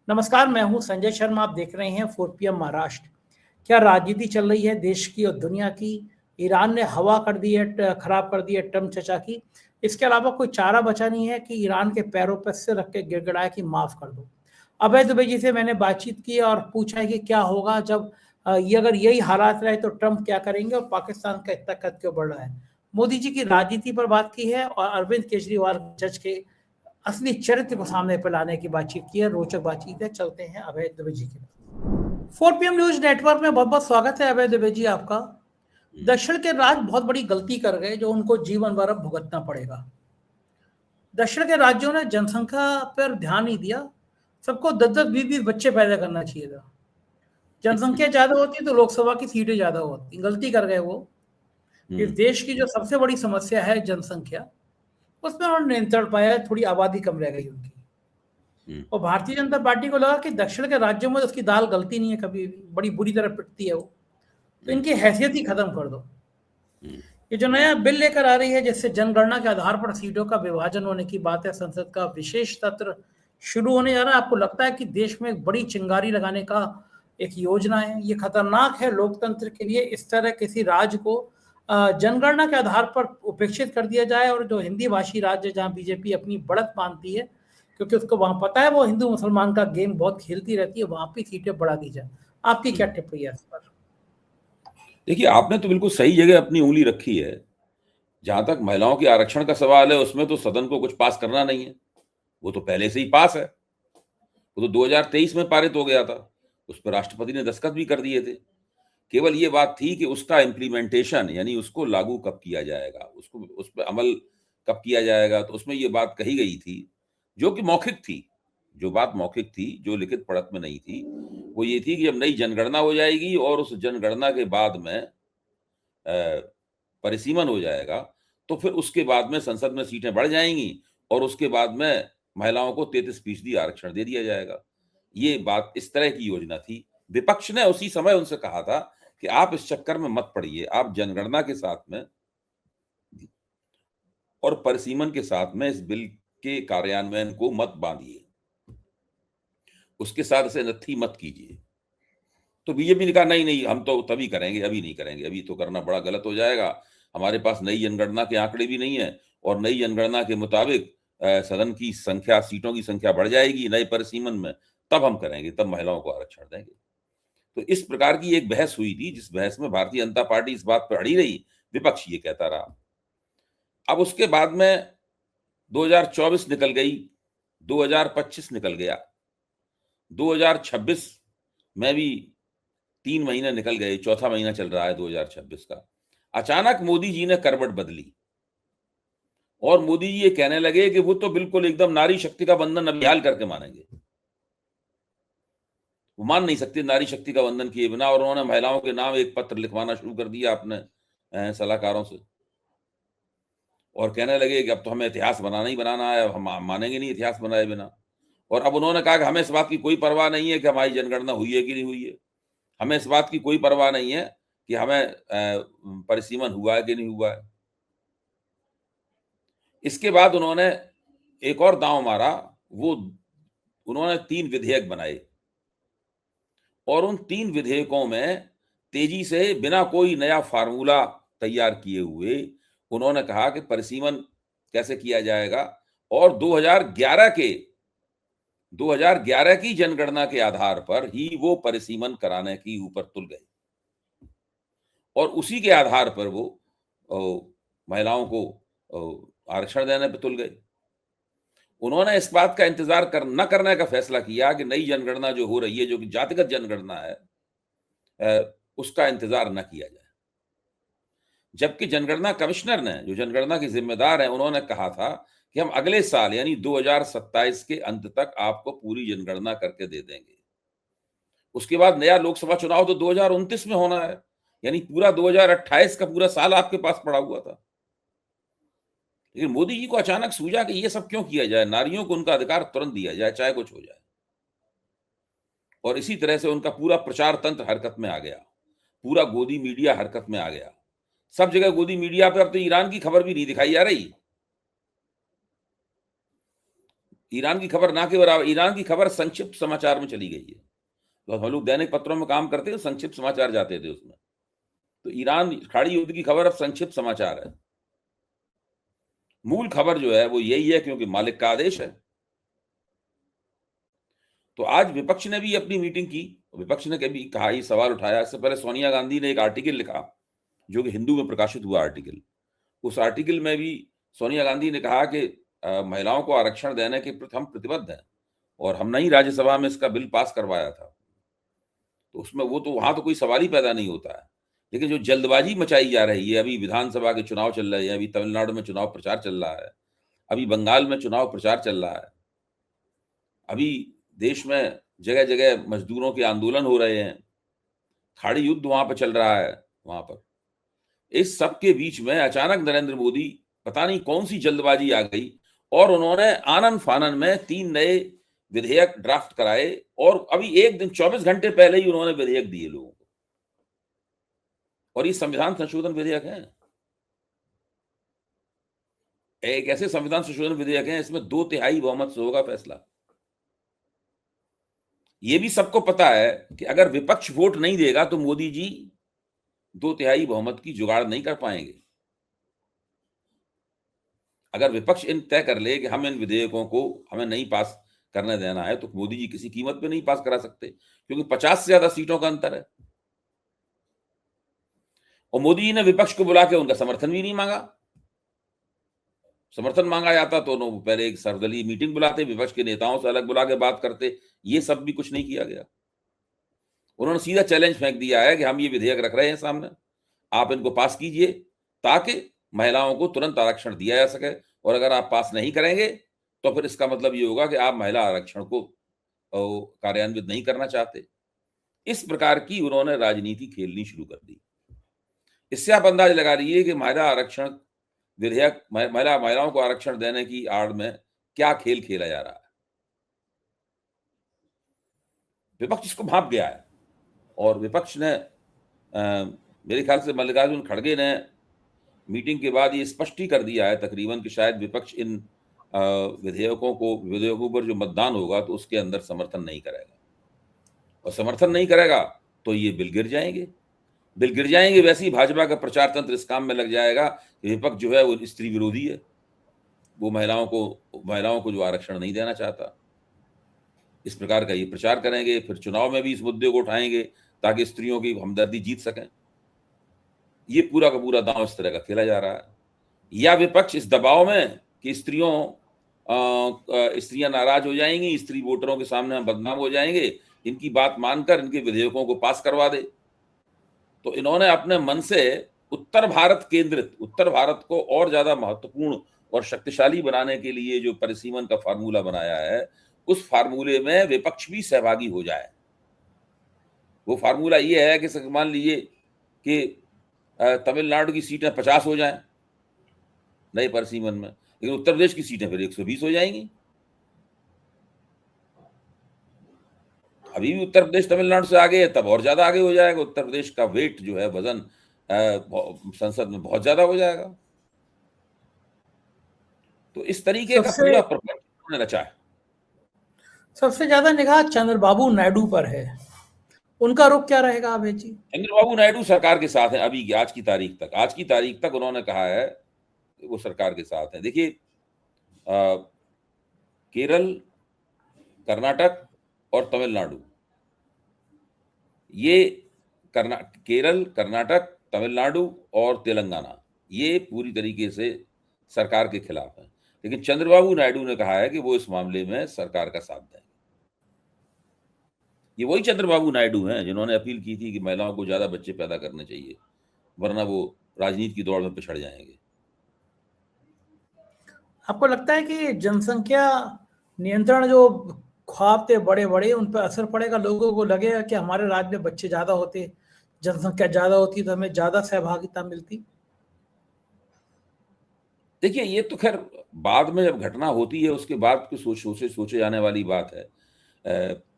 नमस्कार, मैं हूं संजय शर्मा। आप देख रहे हैं 4 PM महाराष्ट्र। क्या राजनीति चल रही है देश की और दुनिया की। ईरान ने हवा कर दी है, खराब कर दी है ट्रम्प चचा की। इसके अलावा कोई चारा बचा नहीं है कि ईरान के पैरों पर सिर रख के गिड़गिड़ाए कि माफ कर दो। अभय दुबे जी से मैंने बातचीत की और पूछा है कि क्या होगा जब ये अगर यही हालात रहे तो ट्रम्प क्या करेंगे और पाकिस्तान का इतना कद क्यों बढ़ रहा है। मोदी जी की राजनीति पर बात की है और अरविंद केजरीवाल जज के असली चरित्र को सामने पर लाने की बातचीत की है। रोचक बातचीत है। चलते हैं अभय दुबे जी के 4 PM न्यूज नेटवर्क में बहुत बहुत स्वागत है अभय दुबे जी आपका। दक्षिण के राज्य बहुत बड़ी गलती कर गए जो उनको जीवन भर अब भुगतना पड़ेगा। दक्षिण के राज्यों ने जनसंख्या पर ध्यान नहीं दिया। सबको 10-10 20-20 बच्चे पैदा करना चाहिए था। जनसंख्या ज्यादा होती तो लोकसभा की सीटें ज्यादा होती। गलती कर गए वो। इस देश की जो सबसे बड़ी समस्या है जनसंख्या, उसमें उन्होंने नियंत्रण पाया। थोड़ी आबादी कम रह गई उनकी। और भारतीय जनता पार्टी को लगा कि दक्षिण के राज्यों में उसकी दाल गलती नहीं है, कभी भी बड़ी बुरी तरह पिटती है वो, तो इनकी हैसियत ही खत्म कर दो। ये जो नया बिल लेकर आ रही है जिससे जनगणना के आधार पर सीटों का विभाजन होने की बात है, संसद का विशेष सत्र शुरू होने जा रहा है। आपको लगता है कि देश में एक बड़ी चिंगारी लगाने का एक योजना है? ये खतरनाक है लोकतंत्र के लिए। इस तरह किसी राज्य को जनगणना के आधार पर उपेक्षित कर दिया जाए और जो हिंदी भाषी राज्य जहां बीजेपी अपनी बढ़त मानती है, क्योंकि उसको वहां पता है वो हिंदू मुसलमान का गेम बहुत खेलती रहती है, वहां पे सीटें बढ़ा दी जाए। आपकी क्या टिप्पणी है इस पर? देखिए, आपने तो बिल्कुल सही जगह अपनी उंगली रखी है। जहां तक महिलाओं के आरक्षण का सवाल है, उसमें तो सदन को कुछ पास करना नहीं है, वो तो पहले से ही पास है। वो तो 2023 में पारित हो गया था, उस पर राष्ट्रपति ने दस्तखत भी कर दिए थे। केवल ये बात थी कि उसका इम्प्लीमेंटेशन, यानी उसको लागू कब किया जाएगा, उसको उस पर अमल कब किया जाएगा। तो उसमें ये बात कही गई थी जो कि मौखिक थी। जो बात मौखिक थी, जो लिखित पढ़त में नहीं थी, वो ये थी कि जब नई जनगणना हो जाएगी और उस जनगणना के बाद में परिसीमन हो जाएगा, तो फिर उसके बाद में संसद में सीटें बढ़ जाएंगी और उसके बाद में महिलाओं को 33% आरक्षण दे दिया जाएगा। ये बात, इस तरह की योजना थी। विपक्ष ने उसी समय उनसे कहा था कि आप इस चक्कर में मत पड़िए, आप जनगणना के साथ में और परिसीमन के साथ में इस बिल के कार्यान्वयन को मत बांधिए, उसके साथ इसे नत्थी मत कीजिए। तो बीजेपी ने कहा नहीं नहीं, हम तो तभी करेंगे, अभी नहीं करेंगे, अभी तो करना बड़ा गलत हो जाएगा। हमारे पास नई जनगणना के आंकड़े भी नहीं है और नई जनगणना के मुताबिक सदन की संख्या, सीटों की संख्या बढ़ जाएगी नए परिसीमन में, तब हम करेंगे, तब महिलाओं को आरक्षण देंगे। तो इस प्रकार की एक बहस हुई थी, जिस बहस में भारतीय जनता पार्टी इस बात पर अड़ी रही, विपक्ष ये कहता रहा। अब उसके बाद में 2024 निकल गई, 2025 निकल गया, 2026 में भी 3 महीने निकल गए, चौथा महीना चल रहा है 2026 का। अचानक मोदी जी ने करवट बदली और मोदी जी ये कहने लगे कि वो तो बिल्कुल एकदम नारी शक्ति का बंधन अभियान करके मानेंगे। वो मान नहीं सकते नारी शक्ति का बंधन किए बिना, और उन्होंने महिलाओं के नाम एक पत्र लिखवाना शुरू कर दिया अपने सलाहकारों से, और कहने लगे कि अब तो हमें इतिहास बनाना ही बनाना है, हम मानेंगे नहीं इतिहास बनाए बिना। और अब उन्होंने कहा कि हमें इस बात की कोई परवाह नहीं है कि हमारी जनगणना हुई है कि नहीं हुई है, हमें इस बात की कोई परवाह नहीं है कि हमें परिसीमन हुआ है कि नहीं हुआ है। इसके बाद उन्होंने एक और दांव मारा, वो उन्होंने 3 विधेयक बनाए और उन 3 विधेयकों में तेजी से, बिना कोई नया फार्मूला तैयार किए हुए, उन्होंने कहा कि परिसीमन कैसे किया जाएगा, और 2011 की जनगणना के आधार पर ही वो परिसीमन कराने की ऊपर तुल गए और उसी के आधार पर वो महिलाओं को आरक्षण देने पर तुल गए। उन्होंने इस बात का इंतजार न करने का फैसला किया कि नई जनगणना जो हो रही है, जो कि जातिगत जनगणना है, उसका इंतजार न किया जाए। जबकि जनगणना कमिश्नर ने, जो जनगणना के जिम्मेदार हैं, उन्होंने कहा था कि हम अगले साल यानी 2027 के अंत तक आपको पूरी जनगणना करके दे देंगे। उसके बाद नया लोकसभा चुनाव तो 2029 में होना है, यानी पूरा 2028 का पूरा साल आपके पास पड़ा हुआ था। लेकिन मोदी जी को अचानक सूझा कि ये सब क्यों किया जाए, नारियों को उनका अधिकार तुरंत दिया जाए, चाहे कुछ हो जाए। और इसी तरह से उनका पूरा प्रचार तंत्र हरकत में आ गया, पूरा गोदी मीडिया हरकत में आ गया। सब जगह गोदी मीडिया पे अब तो ईरान की खबर भी नहीं दिखाई जा रही। ईरान की खबर ना के बराबर, ईरान की खबर संक्षिप्त समाचार में चली गई है। तो हम लोग दैनिक पत्रों में काम करते हैं, संक्षिप्त समाचार जाते थे उसमें, तो ईरान खाड़ी युद्ध की खबर अब संक्षिप्त समाचार है। मूल खबर जो है वो यही है, क्योंकि मालिक का आदेश है। तो आज विपक्ष ने भी अपनी मीटिंग की, विपक्ष ने कभी कहा, ये सवाल उठाया। इससे पहले सोनिया गांधी ने एक आर्टिकल लिखा, जो कि हिंदू में प्रकाशित हुआ आर्टिकल। उस आर्टिकल में भी सोनिया गांधी ने कहा कि महिलाओं को आरक्षण देने के प्रति हम प्रतिबद्ध हैं, और हमने ही राज्यसभा में इसका बिल पास करवाया था। तो उसमें वो तो वहां तो कोई सवाल ही पैदा नहीं होता है। लेकिन जो जल्दबाजी मचाई जा रही है, अभी विधानसभा के चुनाव चल रहे हैं, अभी तमिलनाडु में चुनाव प्रचार चल रहा है, अभी बंगाल में चुनाव प्रचार चल रहा है, अभी देश में जगह जगह मजदूरों के आंदोलन हो रहे हैं, खाड़ी युद्ध वहां पर चल रहा है। वहां पर इस सब के बीच में अचानक नरेंद्र मोदी, पता नहीं कौन सी जल्दबाजी आ गई, और उन्होंने आनन फानन में 3 नए विधेयक ड्राफ्ट कराए, और अभी एक दिन 24 घंटे पहले ही उन्होंने विधेयक दिए लोगों को। और ये संविधान संशोधन विधेयक है, एक ऐसे संविधान संशोधन विधेयक है इसमें 2/3 बहुमत से होगा फैसला। ये भी सबको पता है कि अगर विपक्ष वोट नहीं देगा तो मोदी जी 2/3 बहुमत की जुगाड़ नहीं कर पाएंगे। अगर विपक्ष इन तय कर ले कि हम इन विधेयकों को हमें नहीं पास करने देना है, तो मोदी जी किसी कीमत पे नहीं पास करा सकते, क्योंकि 50 से ज्यादा सीटों का अंतर है। और मोदी जी ने विपक्ष को बुला के उनका समर्थन भी नहीं मांगा। समर्थन मांगा जाता तो उन्होंने पहले एक सर्वदलीय मीटिंग बुलाते, विपक्ष के नेताओं से अलग बुला के बात करते। ये सब भी कुछ नहीं किया गया। उन्होंने सीधा चैलेंज फेंक दिया है कि हम ये विधेयक रख रहे हैं सामने, आप इनको पास कीजिए, ताकि महिलाओं को तुरंत आरक्षण दिया जा सके, और अगर आप पास नहीं करेंगे तो फिर इसका मतलब ये होगा कि आप महिला आरक्षण को कार्यान्वित नहीं करना चाहते। इस प्रकार की उन्होंने राजनीति खेलनी शुरू कर दी। इससे आप अंदाज लगा लीजिए कि महिला आरक्षण विधेयक, महिलाओं को आरक्षण देने की आड़ में क्या खेल खेला जा रहा है। विपक्ष इसको भांप गया है, और विपक्ष ने मेरे ख्याल से मल्लिकार्जुन खड़गे ने मीटिंग के बाद ये स्पष्ट ही कर दिया है तकरीबन कि शायद विपक्ष इन विधेयकों पर जो मतदान होगा तो उसके अंदर समर्थन नहीं करेगा, और समर्थन नहीं करेगा तो ये बिल गिर जाएंगे। वैसे ही भाजपा का प्रचार तंत्र इस काम में लग जाएगा कि विपक्ष जो है वो स्त्री विरोधी है, वो महिलाओं को जो आरक्षण नहीं देना चाहता, इस प्रकार का ये प्रचार करेंगे। फिर चुनाव में भी इस मुद्दे को उठाएंगे ताकि स्त्रियों की हमदर्दी जीत सकें। ये पूरा का पूरा दांव इस तरह का खेला जा रहा है। या विपक्ष इस दबाव में कि स्त्रियां नाराज हो जाएंगी, स्त्री वोटरों के सामने हम बदनाम हो जाएंगे, इनकी बात मानकर इनके विधेयकों को पास करवा दे। तो इन्होंने अपने मन से उत्तर भारत को और ज्यादा महत्वपूर्ण और शक्तिशाली बनाने के लिए जो परिसीमन का फार्मूला बनाया है, उस फार्मूले में विपक्ष भी सहभागी हो जाए। वो फार्मूला ये है कि मान लीजिए कि तमिलनाडु की सीटें 50 हो जाएं नए परिसीमन में, लेकिन उत्तर प्रदेश की सीटें फिर 120 हो जाएंगी। अभी भी उत्तर प्रदेश तमिलनाडु से आगे है, तब और ज्यादा आगे हो जाएगा। उत्तर प्रदेश का वेट जो है, वजन संसद में बहुत ज्यादा हो जाएगा। तो इस तरीके का पूरा प्रबंधन रचा है। सबसे ज्यादा निगाह चंद्रबाबू नायडू पर है, उनका रुख क्या रहेगा अभय जी? चंद्रबाबू नायडू सरकार के साथ हैं अभी, आज की तारीख तक उन्होंने कहा है कि वो सरकार के साथ है। देखिए, केरल, कर्नाटक और तमिलनाडु, केरल, कर्नाटक, तमिलनाडु और तेलंगाना, ये पूरी तरीके से सरकार के खिलाफ है। लेकिन चंद्रबाबू नायडू ने कहा है कि वो इस मामले में सरकार का साथ देंगे। ये वही चंद्रबाबू नायडू हैं जिन्होंने अपील की थी कि महिलाओं को ज्यादा बच्चे पैदा करने चाहिए, वरना वो राजनीति की दौड़ में पिछड़ जाएंगे। आपको लगता है कि जनसंख्या नियंत्रण जो ख्वाब थे बड़े बड़े, उन पर असर पड़ेगा? लोगों को लगेगा कि हमारे राज्य में बच्चे ज्यादा होते, जनसंख्या ज्यादा होती तो हमें ज्यादा सहभागिता मिलती? देखिए, ये तो खैर बाद में जब घटना होती है उसके बाद सोचे जाने वाली बात है।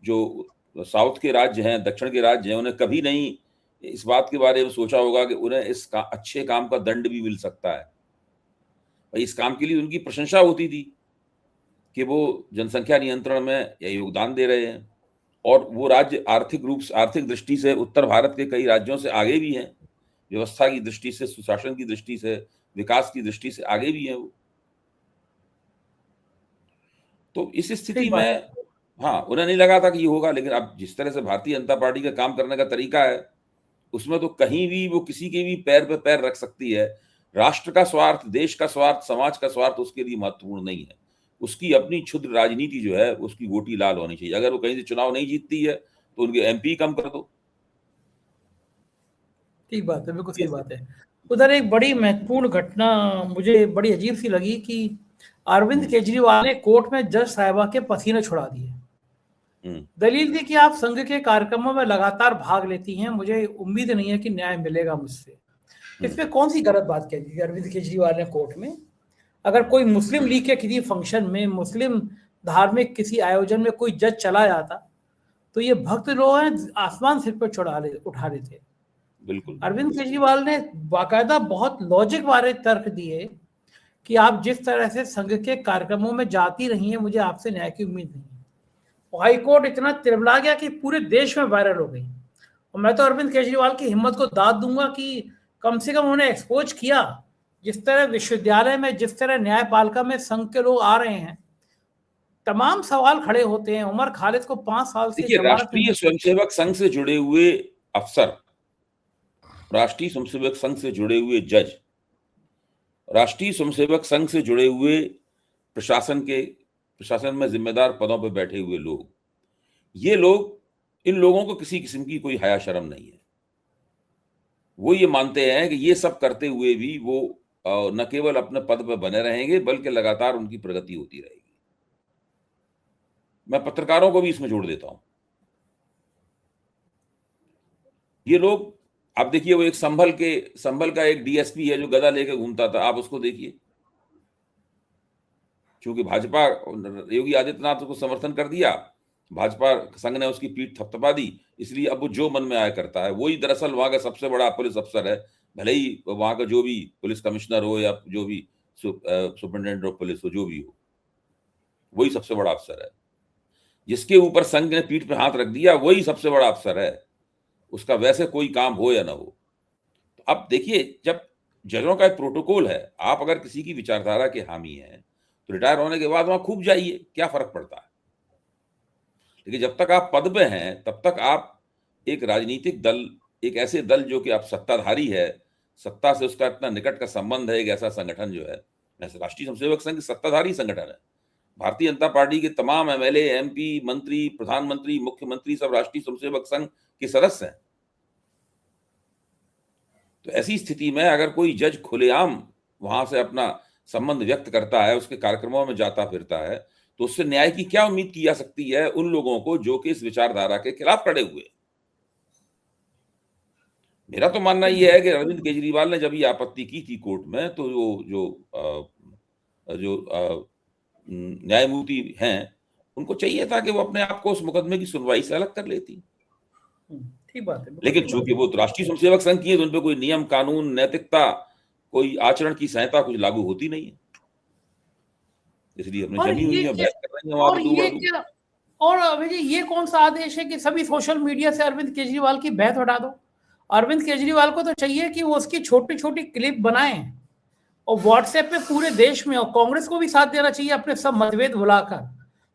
जो साउथ के राज्य हैं, दक्षिण के राज्य हैं, उन्हें कभी नहीं इस बात के बारे में सोचा होगा कि उन्हें अच्छे काम का दंड भी मिल सकता है। इस काम के लिए उनकी प्रशंसा होती थी कि वो जनसंख्या नियंत्रण में या योगदान दे रहे हैं, और वो राज्य आर्थिक दृष्टि से उत्तर भारत के कई राज्यों से आगे भी हैं, व्यवस्था की दृष्टि से, सुशासन की दृष्टि से, विकास की दृष्टि से आगे भी हैं वो। तो इस स्थिति ठीक बात है। में हाँ, उन्हें नहीं लगा था कि ये होगा, लेकिन अब जिस तरह से भारतीय जनता पार्टी का काम करने का तरीका है, उसमें तो कहीं भी वो किसी के भी पैर पे पैर रख सकती है। राष्ट्र का स्वार्थ, देश का स्वार्थ, समाज का स्वार्थ उसके लिए महत्वपूर्ण नहीं है। उसकी अपनी क्षुद्र राजनीति जो है, उसकी गोटी लाल होनी चाहिए। अगर वो कहीं से चुनाव नहीं जीतती है तो उनके एमपी कम कर दो। ठीक बात है, बिल्कुल सही ये बात है। उधर एक बड़ी महत्वपूर्ण घटना मुझे बड़ी अजीब सी लगी कि अरविंद केजरीवाल ने कोर्ट में जज साहिबा के पसीने छुड़ा दिए। दलील थी कि आप संघ के कार्यक्रमों में लगातार भाग लेती हैं, मुझे उम्मीद नहीं है कि न्याय मिलेगा मुझसे। इसमें कौन सी गलत बात कह दी अरविंद केजरीवाल ने कोर्ट में? अगर कोई मुस्लिम लीग के किसी फंक्शन में, मुस्लिम धार्मिक किसी आयोजन में कोई जज चला जाता तो ये भक्त लोग हैं आसमान सिर पर उठा रहे थे। बिल्कुल। अरविंद केजरीवाल ने बाकायदा बहुत लॉजिक वाले तर्क दिए कि आप जिस तरह से संघ के कार्यक्रमों में जाती रही हैं, मुझे आपसे न्याय की उम्मीद नहीं है। हाईकोर्ट इतना तिरमिला गया कि पूरे देश में वायरल हो गई। और मैं तो अरविंद केजरीवाल की हिम्मत को दाद दूंगा कि कम से कम उन्होंने एक्सपोज किया। जिस तरह विश्वविद्यालय में, जिस तरह न्यायपालिका में संघ के लोग आ रहे हैं, तमाम सवाल खड़े होते हैं। उमर खालिद को 5 साल से देखिए, जमानत राष्ट्रीय स्वयंसेवक संघ से जुड़े हुए अफसर, राष्ट्रीय स्वयंसेवक संघ से जुड़े हुए जज, राष्ट्रीय स्वयंसेवक संघ से जुड़े हुए प्रशासन में जिम्मेदार पदों पर बैठे हुए लोग, ये लोग, इन लोगों को किसी किस्म की कोई हया शर्म नहीं है। वो ये मानते हैं कि ये सब करते हुए भी वो न केवल अपने पद पर बने रहेंगे, बल्कि लगातार उनकी प्रगति होती रहेगी। मैं पत्रकारों को भी इसमें जोड़ देता हूं। ये लोग, आप देखिए, वो एक संभल का एक डीएसपी है जो गदा लेके घूमता था, आप उसको देखिए। क्योंकि भाजपा, योगी आदित्यनाथ को समर्थन कर दिया, भाजपा संघ ने उसकी पीठ थपथपा दी, इसलिए अब वो जो मन में आया करता है। वही दरअसल वहां का सबसे बड़ा पुलिस अफसर है, भले ही वहां का जो भी पुलिस कमिश्नर हो या जो भी सुपरिटेंडेंट ऑफ पुलिस हो, जो भी हो, वही सबसे बड़ा अफसर है। जिसके ऊपर संघ ने पीठ पे हाथ रख दिया, वही सबसे बड़ा अफसर है, उसका वैसे कोई काम हो या ना हो। तो अब देखिए, जब जजों का एक प्रोटोकॉल है, आप अगर किसी की विचारधारा के हामी हैं तो रिटायर होने के बाद वहां खूब जाइए, क्या फर्क पड़ता है। लेकिन जब तक आप पद पे हैं, तब तक आप एक राजनीतिक दल, एक ऐसे दल जो कि आप सत्ताधारी है, सत्ता से उसका इतना निकट का संबंध है, एक ऐसा संगठन जो है, राष्ट्रीय स्वयंसेवक संघ सत्ताधारी संगठन है। भारतीय जनता पार्टी के तमाम एमएलए, एमपी, मंत्री, प्रधानमंत्री, मुख्यमंत्री सब राष्ट्रीय स्वयंसेवक संघ के सदस्य हैं। तो ऐसी स्थिति में अगर कोई जज खुलेआम वहां से अपना संबंध व्यक्त करता है, उसके कार्यक्रमों में जाता फिरता है, तो उससे न्याय की क्या उम्मीद की जा सकती है उन लोगों को जो कि इस विचारधारा के खिलाफ खड़े हुए। मेरा तो मानना यह है कि अरविंद केजरीवाल ने जब ये आपत्ति की थी कोर्ट में, तो जो न्यायमूर्ति हैं, उनको चाहिए था कि वो अपने आप को उस मुकदमे की सुनवाई से अलग कर लेती। ठीक बात है। लेकिन चूंकि वो राष्ट्रीय स्वयंसेवक संघ की है, तो उन पर कोई नियम, कानून, नैतिकता, कोई आचरण की संहिता कुछ लागू होती नहीं है, इसलिए अपने जमी हुई है, बहस कर रही है वहां पे। और अभी ये कौन सा आदेश है कि सभी सोशल मीडिया से अरविंद केजरीवाल की बैत हटा दो? अरविंद केजरीवाल को तो चाहिए कि वो उसकी छोटी छोटी क्लिप बनाएं और व्हाट्सएप पे पूरे देश में, और कांग्रेस को भी साथ देना चाहिए, अपने सब मतभेद भुलाकर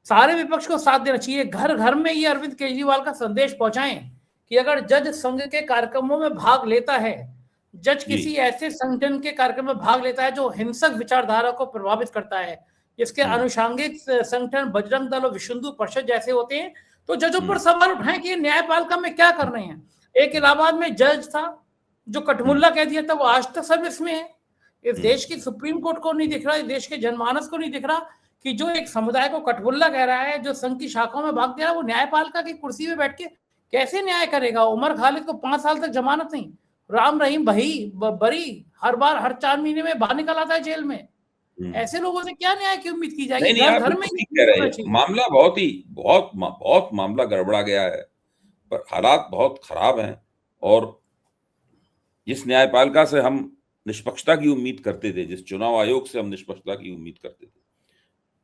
सारे विपक्ष को साथ देना चाहिए। घर घर में ये अरविंद केजरीवाल का संदेश पहुंचाएं कि अगर जज संघ के कार्यक्रमों में भाग लेता है, जज किसी ऐसे संगठन के कार्यक्रम में भाग लेता है जो हिंसक विचारधारा को प्रभावित करता है, जिसके अनुषंगिक संगठन बजरंग दल और विश्व हिंदू परिषद जैसे होते हैं, तो जजों पर सवाल उठाएं कि न्यायपालिका में क्या कर रहे हैं। एक इलाहाबाद में जज था जो कठमुल्ला कह दिया था, वो आज तक सर्विस में है। इस देश की सुप्रीम कोर्ट को नहीं दिख रहा, इस देश के जनमानस को नहीं दिख रहा कि जो एक समुदाय को कठमुल्ला कह रहा है, जो संघ की शाखाओं में भाग दे रहा है, वो न्यायपालिका की कुर्सी में बैठ के कैसे न्याय करेगा। उमर खालिद को 5 साल तक जमानत नहीं, राम रहीम बरी हर बार हर 4 महीने में बाहर निकल आता है जेल में। ऐसे लोगों से क्या न्याय की उम्मीद की जाएगी? नहीं, घर घर में ठीक कह रहे हैं। मामला बहुत मामला गड़बड़ा गया है, पर हालात बहुत खराब हैं। और जिस न्यायपालिका से हम निष्पक्षता की उम्मीद करते थे, जिस चुनाव आयोग से हम निष्पक्षता की उम्मीद करते थे,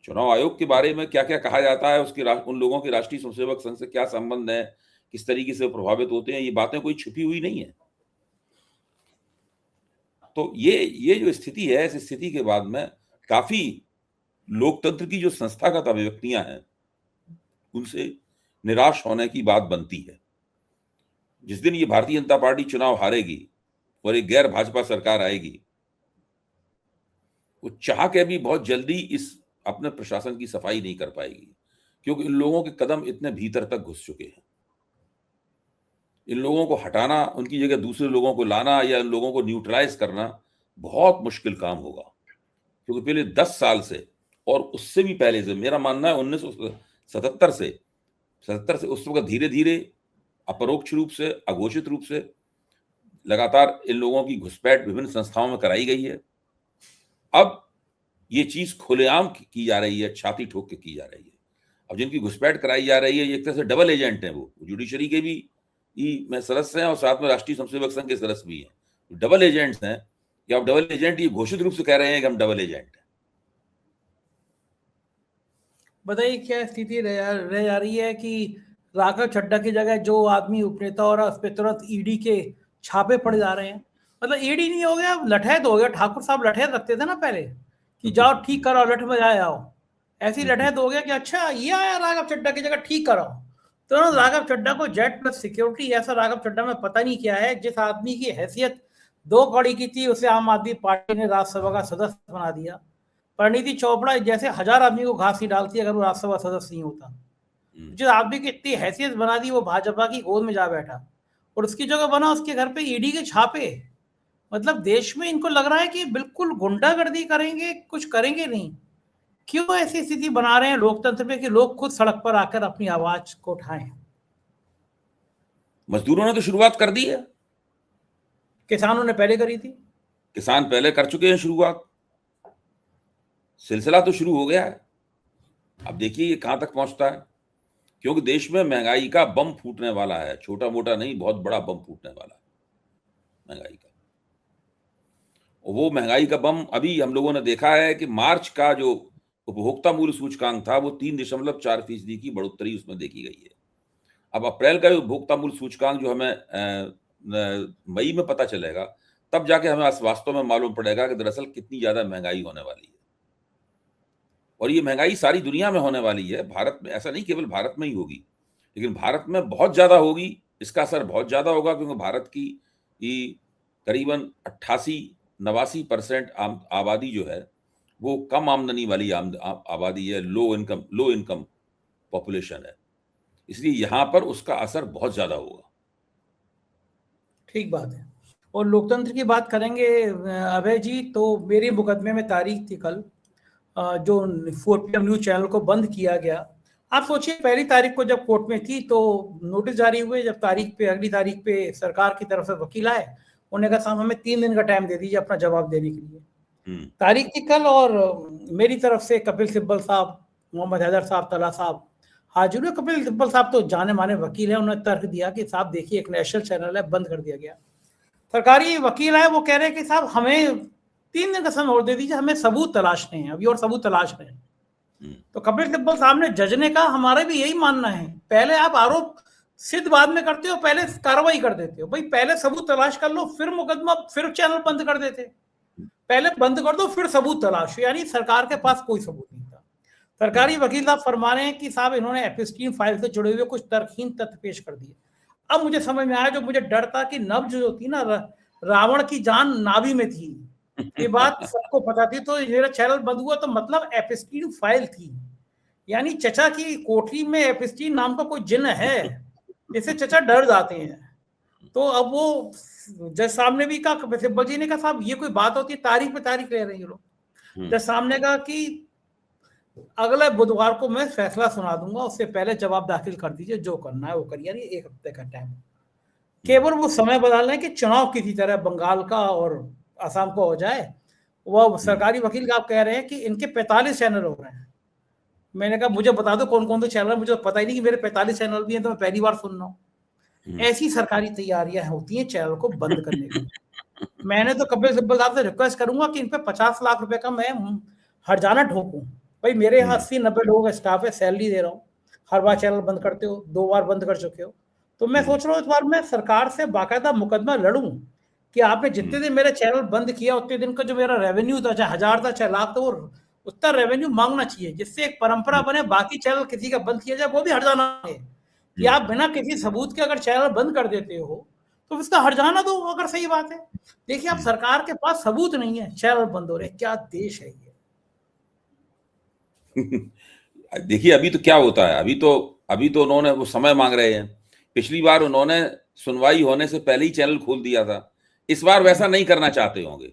चुनाव आयोग के बारे में क्या-क्या कहा जाता है, उन लोगों के राष्ट्रीय स्वयंसेवक संघ से क्या संबंध है, किस तरीके से प्रभावित होते हैं, ये बातें कोई छुपी हुई नहीं है। तो ये जो स्थिति है, इस स्थिति के बाद में काफ़ी लोकतंत्र की जो संस्थागत अभिव्यक्तियाँ हैं, उनसे निराश होने की बात बनती है। जिस दिन ये भारतीय जनता पार्टी चुनाव हारेगी और एक गैर भाजपा सरकार आएगी, वो चाह के भी बहुत जल्दी इस अपने प्रशासन की सफाई नहीं कर पाएगी, क्योंकि इन लोगों के कदम इतने भीतर तक घुस चुके हैं। इन लोगों को हटाना, उनकी जगह दूसरे लोगों को लाना या इन लोगों को न्यूट्रलाइज करना बहुत मुश्किल काम होगा, क्योंकि पिछले 10 साल से और उससे भी पहले से, मेरा मानना है 1977 से उस वक्त धीरे-धीरे अपरोक्ष रूप से, अघोषित रूप से लगातार इन लोगों की घुसपैठ विभिन्न संस्थाओं में कराई गई है। अब ये चीज खुलेआम की जा रही है, छाती ठोक के की जा रही है। अब जिनकी घुसपैठ कराई जा रही है, ये एक तरह से डबल एजेंट हैं। वो जुडिशरी के भी में सदस्य हैं और साथ में राष्ट्रीय स्वयंसेवक संघ के सदस्य भी हैं। डबल एजेंट्स हैं, कि आप डबल एजेंट ये घोषित रूप से कह रहे हैं कि हम डबल एजेंट हैं। बताइए क्या स्थिति रह जा रही है कि राघव चड्ढा की जगह जो आदमी उपनेता और उस पे तुरंत ईडी के छापे पड़ जा रहे हैं। मतलब ईडी नहीं हो गया, लठैत हो गया। ठाकुर साहब लठैत रखते थे ना पहले कि जाओ ठीक कराओ, लठ बजाए आओ। ऐसी लठैत हो गया कि अच्छा ये आया राघव चड्ढा की जगह, ठीक कराओ। तुरंत राघव चड्ढा को जेट प्लस सिक्योरिटी, ऐसा राघव चड्ढा में पता नहीं क्या है, जिस आदमी की हैसियत 2 कौड़ी की थी उसे आम आदमी पार्टी ने राज्यसभा का सदस्य बना दिया। परिणीति चोपड़ा जैसे 1000 आदमी को घास नहीं डालती अगर वो राज्यसभा सदस्य नहीं होता। जिस आदमी की इतनी हैसियत बना दी, वो भाजपा की गोद में जा बैठा और उसकी जगह बना उसके घर पे ईडी के छापे। मतलब देश में इनको लग रहा है कि बिल्कुल गुंडागर्दी करेंगे, कुछ करेंगे नहीं। क्यों ऐसी स्थिति बना रहे हैं लोकतंत्र में कि लोग खुद सड़क पर आकर अपनी आवाज को उठाएं? मजदूरों ने तो शुरुआत कर दी है, किसानों ने पहले करी थी। किसान पहले कर चुके हैं शुरुआत, सिलसिला तो शुरू हो गया है। अब देखिए ये कहां तक पहुंचता है, क्योंकि देश में महंगाई का बम फूटने वाला है। छोटा मोटा नहीं, बहुत बड़ा बम फूटने वाला है महंगाई का। और वो महंगाई का बम अभी हम लोगों ने देखा है कि मार्च का जो उपभोक्ता मूल्य सूचकांक था, वो 3.4% की बढ़ोतरी उसमें देखी गई है। अब अप्रैल का उपभोक्ता मूल्य सूचकांक जो हमें मई में पता चलेगा, तब जाके हमें वास्तव में मालूम पड़ेगा कि दरअसल कितनी ज्यादा महंगाई होने वाली है। और ये महंगाई सारी दुनिया में होने वाली है, भारत में ऐसा नहीं केवल भारत में ही होगी, लेकिन भारत में बहुत ज्यादा होगी। इसका असर बहुत ज्यादा होगा, क्योंकि भारत की करीबन 88-89% आबादी जो है वो कम आमदनी वाली आबादी है, लो इनकम पॉपुलेशन है। इसलिए यहां पर उसका असर बहुत ज्यादा होगा। ठीक बात है। और लोकतंत्र की बात करेंगे अभय जी, तो मेरे मुकदमे में तारीख थी कल, जो 4PM न्यूज चैनल को बंद किया गया। आप सोचिए, पहली तारीख को जब कोर्ट में थी तो नोटिस जारी हुए, जब अगली तारीख पे सरकार की तरफ से वकील आए, उन्होंने कहा साहब हमें 3 दिन का टाइम दे दीजिए अपना जवाब देने के लिए। तारीख थी कल, और मेरी तरफ से कपिल सिब्बल साहब, मोहम्मद हैदर साहब, तला साहब हाजिर हुए। कपिल सिब्बल साहब तो जाने माने वकील है, उन्होंने तर्क दिया कि साहब देखिए एक नेशनल चैनल है, बंद कर दिया गया। सरकारी वकील है, वो कह रहे हैं कि साहब हमें 3 दिन का समय और दे दीजिए, हमें सबूत तलाशने हैं, अभी और सबूत तलाश रहे हैं। तो कपिल सिब्बल साहब ने जज ने कहा हमारा भी यही मानना है, पहले आप आरोप सिद्ध बाद में करते हो, पहले कार्रवाई कर देते हो। भाई पहले सबूत तलाश कर लो, फिर मुकदमा, फिर चैनल बंद कर देते। पहले बंद कर दो, फिर सबूत तलाशो। यानी सरकार के पास कोई सबूत नहीं था। सरकारी वकील साहब फरमा रहे हैं कि साहब इन्होंने एपिस्टीन फाइल से जुड़े हुए कुछ तर्कहीन तथ्य पेश कर दिए। अब मुझे समझ में आया, जो मुझे डर था कि नब्ज जो थी ना, रावण की जान नाभि में थी, ये बात सबको पता थी। तो मेरा चैनल बंद हुआ तो मतलब एपिस्टीन फाइल थी। यानी चचा की कोठरी में एपिस्टीन नाम का कोई जिन है, इससे चचा डर जाते हैं। तो अब वो जज साहब ने भी कहा, सिब्बल जी ने कहा साहब ये कोई बात होती है, तारीख पे तारीख ले रहे हैं लोग। जज साहब ने कहा कि अगले बुधवार को मैं फैसला सुना दूंगा, उससे पहले जवाब दाखिल कर दीजिए, जो करना है वो करिए। यानी 1 हफ्ते का टाइम, केवल वो समय बदल रहे हैं कि चुनाव किसी तरह बंगाल का और असम को हो जाए। वो सरकारी वकील का आप कह रहे हैं कि इनके 45 चैनल हो रहे हैं। मैंने कहा मुझे बता दो कौन कौन से चैनल है, मुझे पता ही नहीं कि मेरे 45 चैनल भी हैं, तो मैं पहली बार सुन रहा हूँ। ऐसी सरकारी तैयारियां होती हैं चैनल को बंद करने की। मैंने तो कपिल सिब्बल साहब से रिक्वेस्ट करूंगा कि इन पे 50 लाख रुपए का मैं हर्जाना ठोकूं भाई मेरे यहाँ 80-90 लोगों का स्टाफ है, सैलरी दे रहा हूँ, हर बार चैनल बंद करते हो, 2 बार बंद कर चुके हो। तो मैं सोच रहा हूँ इस बार मैं सरकार से बाकायदा मुकदमा लड़ूं कि आपने जितने दिन मेरा चैनल बंद किया उतने दिन का जो मेरा रेवेन्यू था, चाहे 1000 था चाहे लाख था, वो उतना रेवेन्यू मांगना चाहिए, जिससे एक परंपरा बने, बाकी चैनल किसी का बंद किया जाए वो भी हट जाना है कि आप बिना किसी सबूत के अगर चैनल बंद कर देते हो तो उसका हट जाना दो, अगर सही बात है। देखिए अब सरकार के पास सबूत नहीं है, चैनल बंद हो रहे, क्या देश है ये। देखिए अभी तो क्या होता है, अभी तो उन्होंने वो समय मांग रहे हैं। पिछली बार उन्होंने सुनवाई होने से पहले ही चैनल खोल दिया था, इस बार वैसा नहीं करना चाहते होंगे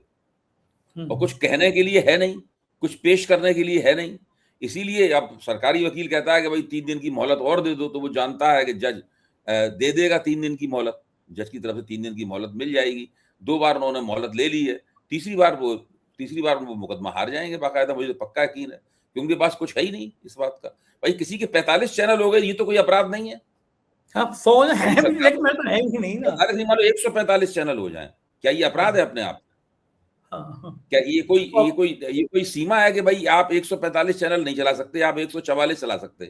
और कुछ कहने के लिए है नहीं, कुछ पेश करने के लिए है नहीं। इसीलिए अब सरकारी वकील कहता है कि भाई 3 दिन की मोहलत और दे दो, तो वो जानता है कि जज दे देगा 3 दिन की मोहलत, जज की तरफ से 3 दिन की मोहलत मिल जाएगी। 2 बार उन्होंने मोहलत ले ली है, तीसरी बार वो मुकदमा हार जाएंगे बाकायदा, मुझे तो पक्का यकीन है, क्योंकि उनके पास कुछ है ही नहीं इस बात का। भाई किसी के 45 चैनल हो गए, ये तो कोई अपराध नहीं है। हाँ 100 है भी, लेकिन मैं तो है ही नहीं ना। 45 नहीं, मान लो 145 चैनल हो जाए, क्या ये अपराध है अपने आप? हाँ, क्या ये कोई सीमा है कि भाई आप 145 चैनल नहीं चला सकते, आप 144 चला सकते?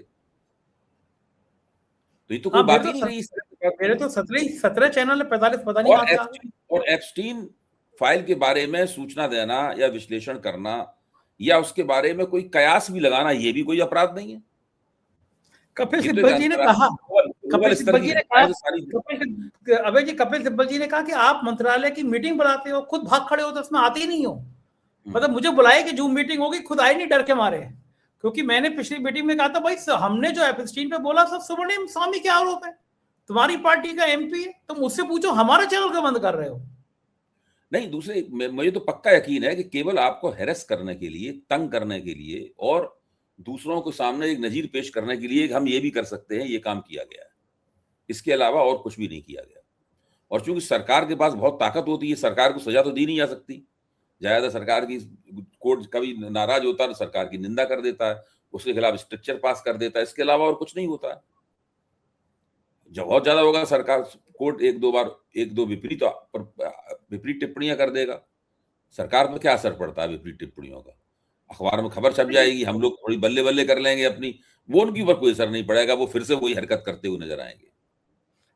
तो ये तो कोई हाँ बात ही नहीं रही इस तरह की बात। मेरे तो 17 चैनल है, 45 पता नहीं कहाँ से आ गए। और एप्स्टीन फाइल के बारे में सूचना देना या विश्लेषण करना या उसके बारे में कोई कयास भी लगाना, ये भी कोई अपराध नहीं है। कपिल ये तो सिब्बल जी ने कहा, ग्लोबल स्तर की घटना है, सारी कपिल सिब्बल जी ने कहा कि आप मंत्रालय की मीटिंग बुलाते हो, खुद भाग खड़े हो तो उसमें आते ही नहीं हो। मतलब मुझे बुलाए कि जूम मीटिंग होगी, खुद आए नहीं, डर के मारे। क्योंकि मैंने पिछली मीटिंग में कहा था भाई हमने जो एप्स्टीन पे बोला सब सुब्रमण्यम स्वामी के आरोप है, तुम्हारी पार्टी का एमपी है, तुम उससे पूछो हमारा चैनल क्यों बंद कर रहे हो। नहीं, दूसरे मुझे तो पक्का यकीन है कि केवल आपको हैरेस करने के लिए, तंग करने के लिए और दूसरों को सामने एक नजीर पेश करने के लिए हम ये भी कर सकते हैं, ये काम किया गया है। इसके अलावा और कुछ भी नहीं किया गया। और चूंकि सरकार के पास बहुत ताकत होती है, सरकार को सजा तो दी नहीं जा सकती। ज्यादा सरकार की कोर्ट कभी नाराज होता है तो सरकार की निंदा कर देता है, उसके खिलाफ स्ट्रक्चर पास कर देता है, इसके अलावा और कुछ नहीं होता है। जब बहुत ज्यादा होगा सरकार, कोर्ट एक दो विपरीत टिप्पणियां कर देगा, सरकार पर क्या असर पड़ता है विपरीत टिप्पणियों का? अखबार में खबर छप जाएगी, हम लोग थोड़ी बल्ले बल्ले कर लेंगे अपनी, वो उनके ऊपर कोई असर नहीं पड़ेगा, वो फिर से वही हरकत करते हुए नजर आएंगे।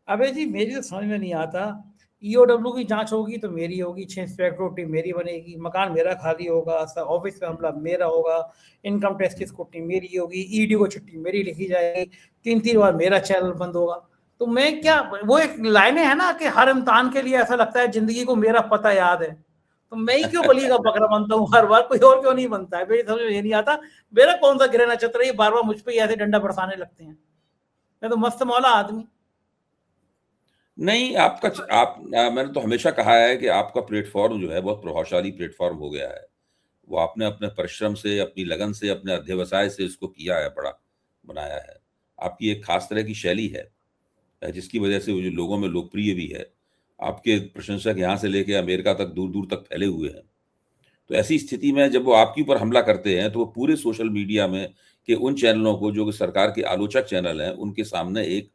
अबे जी मेरी तो समझ में नहीं आता, ईओडब्ल्यू की जांच होगी तो मेरी होगी, 6 इंस्पेक्टरों टीम मेरी बनेगी, मकान मेरा खाली होगा, ऑफिस में हमला मेरा होगा, इनकम टैक्स की स्कूटी मेरी होगी, ईडी को चिट्ठी मेरी लिखी जाएगी, 3-3 बार मेरा चैनल बंद होगा। तो मैं क्या, वो एक लाइनें है ना कि हर इम्तिहान के लिए ऐसा लगता है जिंदगी को मेरा पता याद है, तो मैं ही क्यों बली का बकरा बनता हूँ हर बार, कोई और क्यों नहीं बनता है, मेरी समझ में ये नहीं आता। मेरा कौन सा ग्रह नक्षत्र है बार बार मुझ पर ऐसे डंडा बरसाने लगते हैं, मैं तो मस्त मौला आदमी। नहीं, मैंने तो हमेशा कहा है कि आपका प्लेटफॉर्म जो है बहुत प्रभावशाली प्लेटफॉर्म हो गया है। वो आपने अपने परिश्रम से, अपनी लगन से, अपने अध्यवसाय से इसको किया है, बड़ा बनाया है। आपकी एक खास तरह की शैली है जिसकी वजह से वो जो लोगों में लोकप्रिय भी है। आपके प्रशंसक यहाँ से लेके अमेरिका तक दूर दूर तक फैले हुए हैं। तो ऐसी स्थिति में जब वो आपके ऊपर हमला करते हैं तो वो पूरे सोशल मीडिया में के उन चैनलों को जो कि सरकार के आलोचक चैनल हैं उनके सामने एक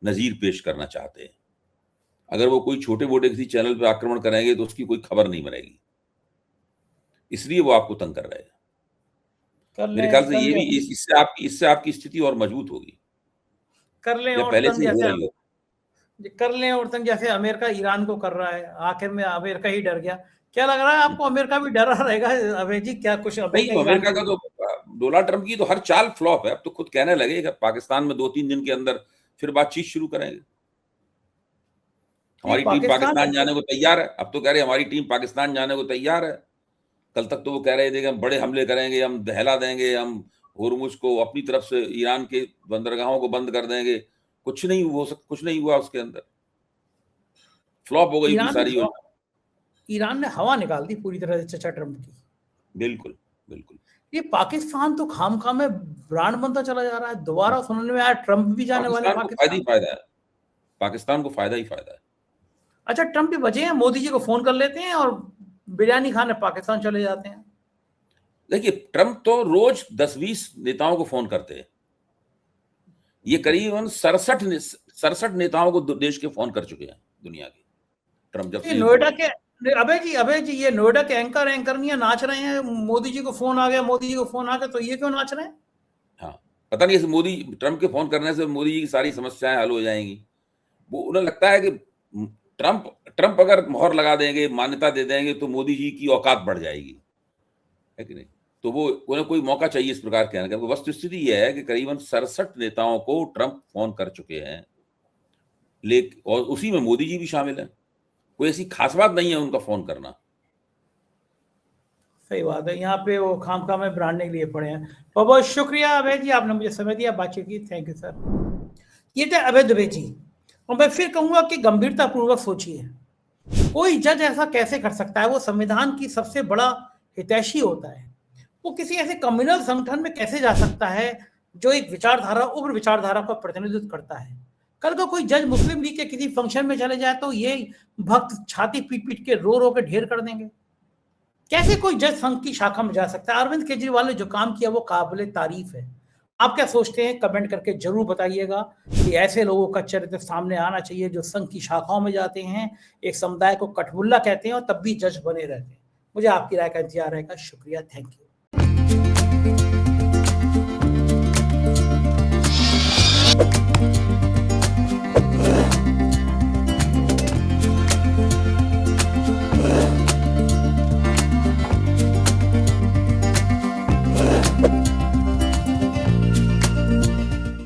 नजीर पेश करना चाहते हैं। अगर वो कोई छोटे मोटे किसी चैनल पे आक्रमण करेंगे तो उसकी कोई खबर नहीं बनेगी, इसलिए वो आपको तंग कर रहे हैं। कर मेरे लें ख्याल से कर ये भी लें इससे आपकी स्थिति और मजबूत होगी कर लें या और पहले तंग से ही हो जैसे रही हो। कर लें और तंग जैसे अमेरिका ईरान को कर रहा है, आखिर में अमेरिका ही डर गया। क्या लग रहा है आपको, अमेरिका भी डरा रहेगा अभय जी, क्या कुछ नहीं, अमेरिका तो ईरान अमेरिका का तो डोनाल्ड ट्रंप की तो हर चाल फ्लॉप है। अब तो खुद कहने लगे कि पाकिस्तान में 2-3 दिन के अंदर फिर बातचीत शुरू करेंगे, नहीं हमारी टीम पाकिस्तान पाकिस्तान जाने को तैयार है। अब तो कह रहे हमारी टीम पाकिस्तान जाने को तैयार है। कल तक तो वो कह रहे थे कि हम बड़े हमले करेंगे, हम दहला देंगे, हम होर्मुज को अपनी तरफ से ईरान के बंदरगाहों को बंद कर देंगे। कुछ नहीं हुआ, उसके अंदर फ्लॉप हो गई उनकी ईरान सारी ने योजना। ईरान ने हवा निकाल दी पूरी तरह से चचा ट्रंप की। बिल्कुल बिल्कुल। ये पाकिस्तान तो खामखा में ब्रांड बनता चला जा रहा है, दोबारा सुनने में आया ट्रंप भी जाने वाले पाकिस्तान को फायदा ही पाकिस्तान। फायदा है, पाकिस्तान को फायदा ही फायदा है। अच्छा ट्रंप भी बचे हैं, मोदी जी को फोन कर लेते हैं और बिरयानी खाने पाकिस्तान चले जाते हैं। देखिए, ट्रंप तो रोज 10-20 नेताओं को फोन करते हैं। ये करीबन 67 नेताओं को देश के फोन कर चुके हैं दुनिया के, ट्रंप जब से नोएडा के अभय जी ये नोएडा के एंकर नहीं है, नाच रहे हैं, मोदी जी को फोन आ गया, मोदी जी को फोन आ गया, तो ये क्यों नाच रहे हैं? हाँ, पता नहीं, मोदी ट्रंप के फोन करने से मोदी जी की सारी समस्याएं हल हो जाएंगी। वो उन्हें लगता है कि ट्रंप अगर मोहर लगा देंगे, मान्यता दे देंगे, तो मोदी जी की औकात बढ़ जाएगी, है कि नहीं? तो वो उन्हें कोई मौका चाहिए इस प्रकार के आने का। वस्तुस्थिति यह है कि करीबन 67 नेताओं को ट्रंप फोन कर चुके हैं, और उसी में मोदी जी भी शामिल है। कोई ऐसी खास बात नहीं है उनका फोन करना। सही बात है, यहाँ पे वो खामखा में ब्रांडने के लिए पड़े हैं। बहुत बहुत शुक्रिया अभय जी, आपने मुझे समय दिया, बातचीत की, थैंक यू सर। ये थे अभय दुबे जी। और मैं फिर कहूंगा कि गंभीरता पूर्वक सोचिए, कोई जज ऐसा कैसे कर सकता है? वो संविधान की सबसे बड़ा हितैषी होता है, वो किसी ऐसे कम्युनल संगठन में कैसे जा सकता है जो एक विचारधारा, उग्र विचारधारा का प्रतिनिधित्व करता है? कल को कोई जज मुस्लिम लीग के किसी फंक्शन में चले जाए तो ये भक्त छाती पीट पीट के रो के ढेर कर देंगे। कैसे कोई जज संघ की शाखा में जा सकता है? अरविंद केजरीवाल ने जो काम किया वो काबिल तारीफ है। आप क्या सोचते हैं? कमेंट करके जरूर बताइएगा कि ऐसे लोगों का चरित्र सामने आना चाहिए जो संघ की शाखाओं में जाते हैं, एक समुदाय को कठमुल्ला कहते हैं और तब भी जज बने रहते हैं। मुझे आपकी राय का इंतजार रहेगा। शुक्रिया, थैंक यू।